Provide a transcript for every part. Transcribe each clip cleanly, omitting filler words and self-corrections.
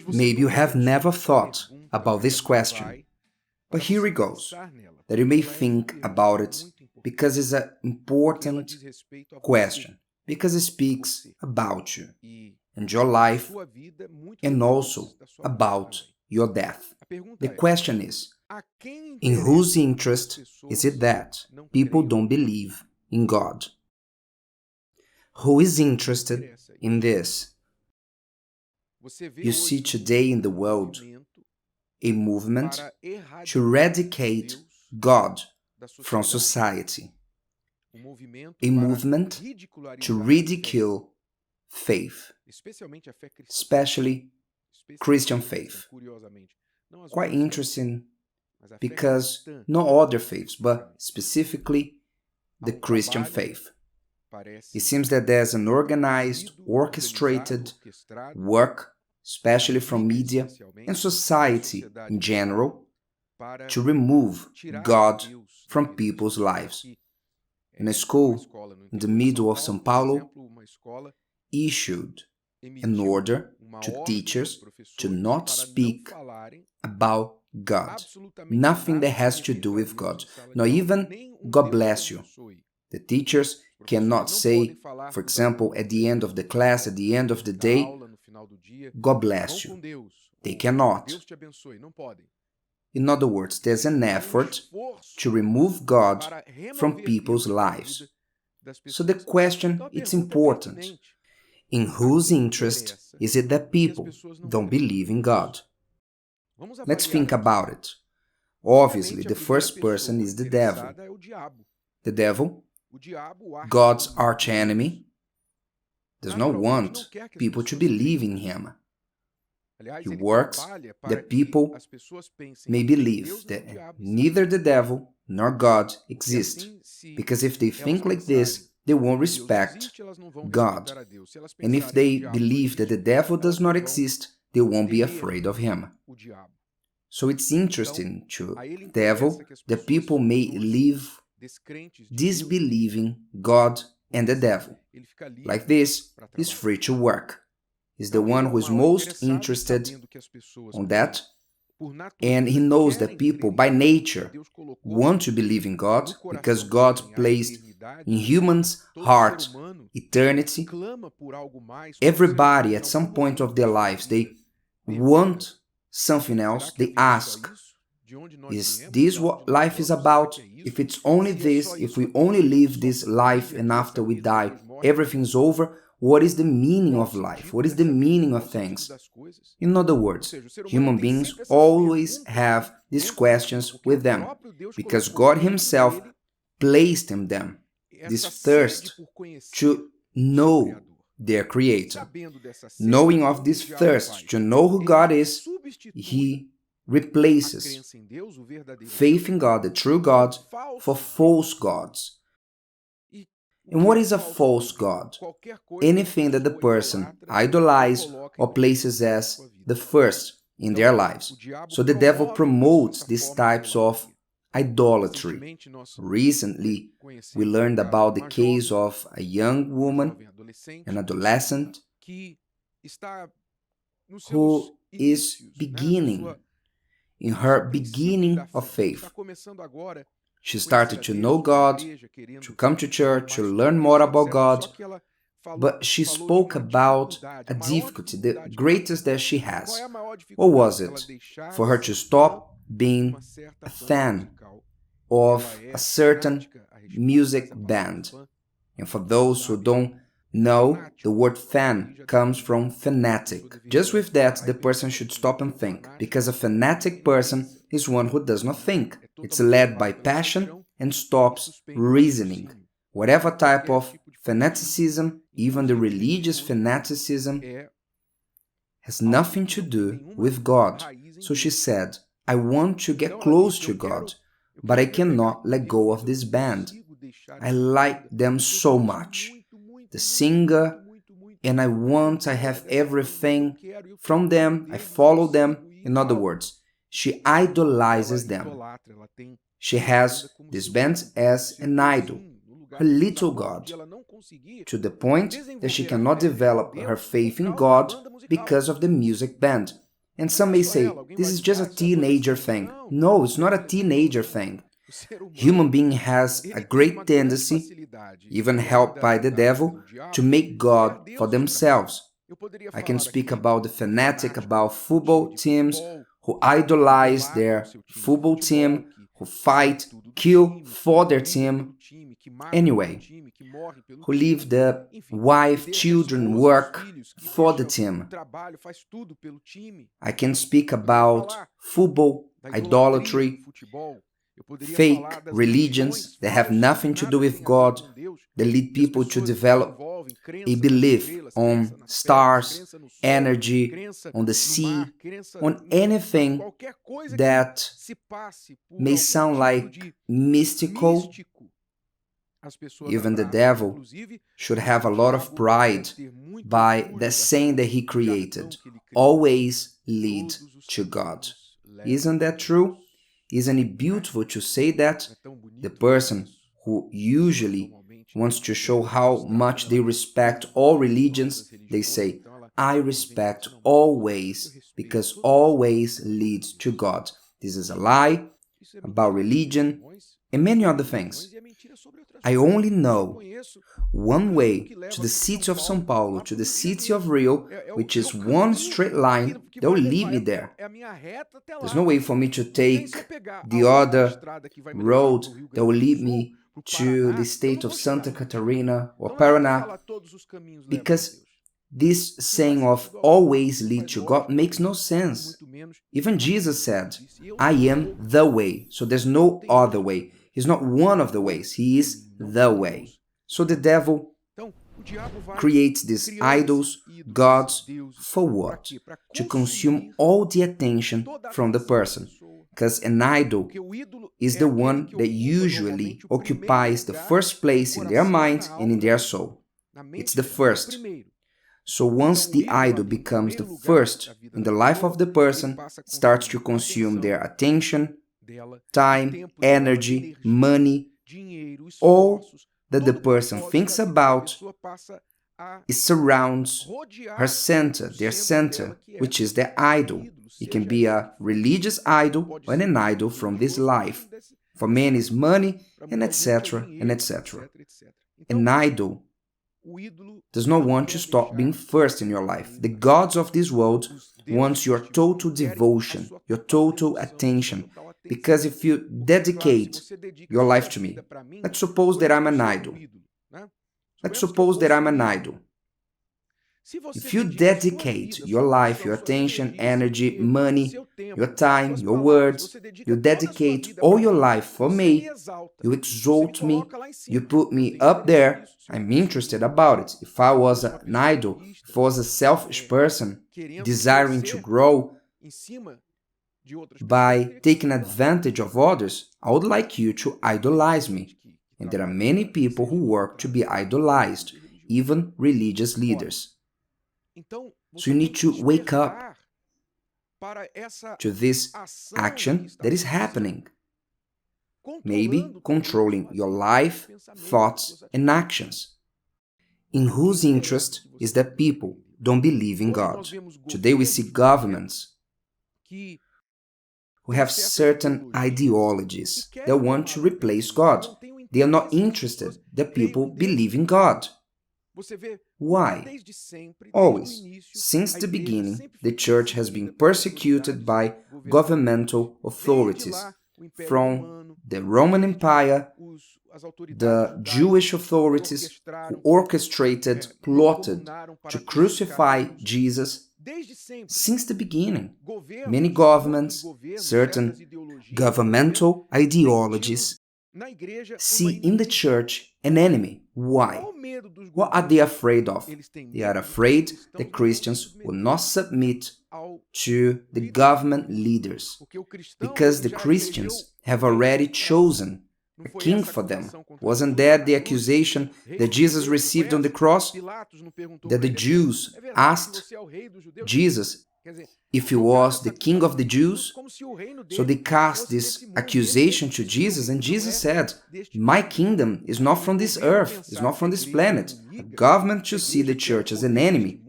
Maybe you have never thought about this question, but here it goes, that you may think about it because it's an important question, because it speaks about you and your life and also about your death. The question is, in whose interest is it that people don't believe in God? Who is interested in this? You see today in the world a movement to eradicate God from society, a movement to ridicule faith, especially Christian faith. Quite interesting because no other faiths, but specifically the Christian faith. It seems that there's an organized, orchestrated work, especially from media and society in general, to remove God from people's lives. And a school in the middle of São Paulo issued an order to teachers to not speak about God. Nothing that has to do with God. Not even God bless you. The teachers cannot say, for example, at the end of the class, at the end of the day, God bless you. They cannot. In other words, there's an effort to remove God from people's lives. So the question, it's important. In whose interest is it that people don't believe in God? Let's think about it. Obviously, the first person is the devil. The devil, God's archenemy, does not want people to believe in him. He works that people may believe that neither the devil nor God exist, because if they think like this, they won't respect God. And if they believe that the devil does not exist, they won't be afraid of him. So it's interesting to devil that people may live disbelieving God and the devil. Like this, he's free to work. He's the one who is most interested on that, and he knows that people by nature want to believe in God because God placed in humans' heart eternity. Everybody at some point of their lives, they want something else. They ask, is this what life is about? If it's only this, if we only live this life and after we die, everything's over, what is the meaning of life? What is the meaning of things? In other words, human beings always have these questions with them because God himself placed in them this thirst to know their Creator. Knowing of this thirst to know who God is, he replaces faith in God, the true God, for false gods. And what is a false god? Anything that the person idolizes or places as the first in their lives. So the devil promotes these types of idolatry. Recently, we learned about the case of a young woman, an adolescent, who is beginning in her beginning of faith. She started to know God, to come to church, to learn more about God, but she spoke about a difficulty, the greatest that she has. What was it? For her to stop being a fan of a certain music band. And for those who don't know, the word fan comes from fanatic. Just with that, the person should stop and think, because a fanatic person is one who does not think. It's led by passion and stops reasoning. Whatever type of fanaticism, even the religious fanaticism, has nothing to do with God. So she said, I want to get close to God, but I cannot let go of this band. I like them so much. The singer, and I have everything from them, I follow them. In other words, she idolizes them. She has this band as an idol, her little god. to the point that she cannot develop her faith in God because of the music band. And some may say, this is just a teenager thing. No, it's not a teenager thing. Human being has a great tendency, even helped by the devil, to make God for themselves. I can speak about the fanatic about football teams who idolize their football team, who fight, kill for their team, anyway, who leave the wife, children, work for the team. I can speak about football, idolatry, fake religions that have nothing to do with God, that lead people to develop a belief on stars, energy, on the sea, on anything that may sound like mystical. Even the devil should have a lot of pride by the saying that he created, always lead to God. Isn't that true? Isn't it beautiful to say that? The person who usually wants to show how much they respect all religions, they say, I respect all ways because all ways leads to God. This is a lie about religion and many other things. I only know one way to the city of São Paulo, to the city of Rio, which is one straight line that will lead me there. There's no way for me to take the other road that will lead me to the state of Santa Catarina or Paraná, because this saying of always lead to God makes no sense. Even Jesus said, I am the way, so there's no other way. He's not one of the ways, he is the way. So the devil creates these idols, gods, for what? To consume all the attention from the person. Because an idol is the one that usually occupies the first place in their mind and in their soul. It's the first. So once the idol becomes the first in the life of the person, it starts to consume their attention, time, energy, money, all that the person thinks about, it surrounds her center, their center, which is their idol. It can be a religious idol or an idol from this life. For men is money, and etc., and etc. An idol does not want to stop being first in your life. The gods of this world want your total devotion, your total attention. Because if you dedicate your life to me, let's suppose that I'm an idol. Let's suppose that I'm an idol. If you dedicate your life, your attention, energy, money, your time, your words, you dedicate all your life for me, you exalt me, you put me up there, I'm interested about it. If I was an idol, if I was a selfish person, desiring to grow by taking advantage of others, I would like you to idolize me. And there are many people who work to be idolized, even religious leaders. So you need to wake up to this action that is happening. Maybe controlling your life, thoughts, and actions. In whose interest is that people don't believe in God? Today we see governments who have certain ideologies that want to replace God. They are not interested that people believe in God. Why? Always, since the beginning, the church has been persecuted by governmental authorities, from the Roman Empire, the Jewish authorities who orchestrated, plotted to crucify Jesus. Since the beginning, many governments, certain governmental ideologies, see in the church an enemy. Why? What are they afraid of? They are afraid that Christians will not submit to the government leaders, because the Christians have already chosen a king for them. Wasn't that the accusation that Jesus received on the cross? That the Jews asked Jesus, if he was the king of the Jews. So they cast this accusation to Jesus, and Jesus said, my kingdom is not from this earth, is not from this planet. A government should see the church as an enemy,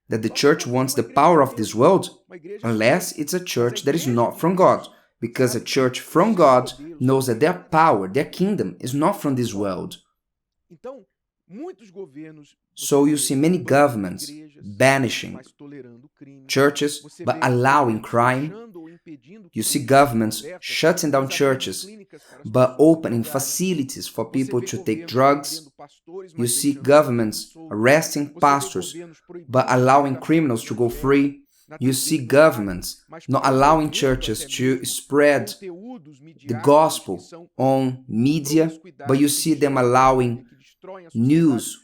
that the church wants the power of this world, unless it's a church that is not from God, because a church from God knows that their power, their kingdom, is not from this world. So you see many governments banishing churches but allowing crime. You see governments shutting down churches but opening facilities for people to take drugs. You see governments arresting pastors but allowing criminals to go free. You see governments not allowing churches to spread the gospel on media, but you see them allowing news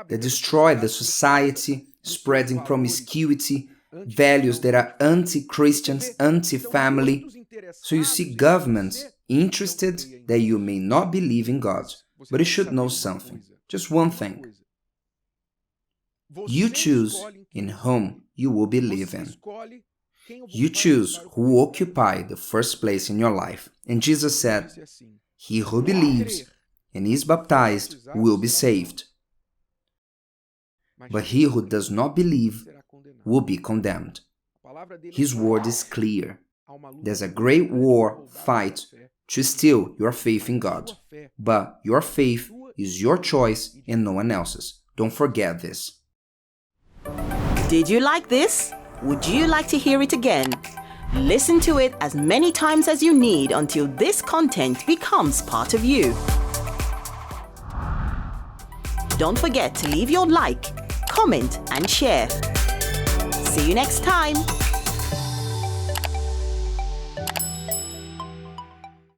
that destroy the society, spreading promiscuity, values that are anti-Christians, anti-family. So you see governments interested that you may not believe in God, but you should know something, just one thing. You choose in whom you will believe in. You choose who will occupy the first place in your life. And Jesus said, he who believes and is baptized will be saved. But he who does not believe will be condemned. His word is clear. There's a great fight to steal your faith in God. But your faith is your choice and no one else's. Don't forget this. Did you like this? Would you like to hear it again? Listen to it as many times as you need until this content becomes part of you. Don't forget to leave your like, comment, and share. See you next time.